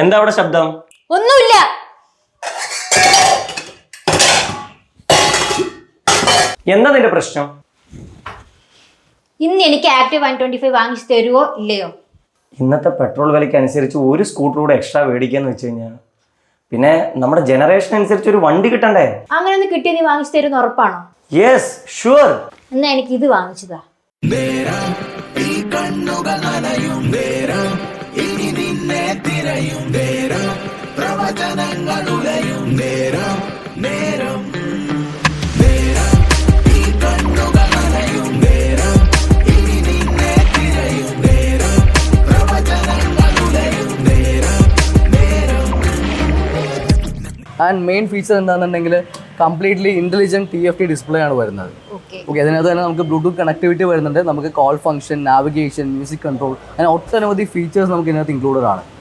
എന്താ അവിടെ ശബ്ദം? ഒന്നുമില്ല. എന്താ നിന്റെ പ്രശ്നം? ഇന്ന് എനിക്ക് ആക്റ്റീവ് 125 വാങ്ങിച്ചു തരുവോ ഇല്ലയോ? ഇന്നത്തെ പെട്രോൾ വിലയ്ക്ക് അനുസരിച്ച് ഒരു സ്കൂട്ടർ കൂടെ എക്സ്ട്രാ മേടിക്കാന്ന് വെച്ച് കഴിഞ്ഞാൽ പിന്നെ നമ്മുടെ ജനറേഷൻ അനുസരിച്ച് ഒരു വണ്ടി കിട്ടണ്ടേ? അങ്ങനെ ഒന്ന് കിട്ടിയ നീ വാങ്ങിച്ചു തരുന്ന ഉറപ്പാണോ? Yes sure. എന്നാ എനിക്ക് ഇത് വാങ്ങിച്ചതാ. ആൻഡ് മെയിൻ ഫീച്ചർ എന്താണെന്നുണ്ടെങ്കിൽ കംപ്ലീറ്റ്ലി ഇന്റലിജന്റ് TFT ഡിസ്പ്ലേ ആണ് വരുന്നത്. ഓക്കെ, അതിനകത്ത് തന്നെ നമുക്ക് ബ്ലൂടൂത്ത് കണക്ടിവിറ്റി വരുന്നുണ്ട്, നമുക്ക് call function, navigation, music control, അങ്ങനെ ഒട്ടനവധി ഫീച്ചേഴ്സ് നമുക്ക് ഇതിനകത്ത് ഇൻക്ലൂഡഡ് ആണ്.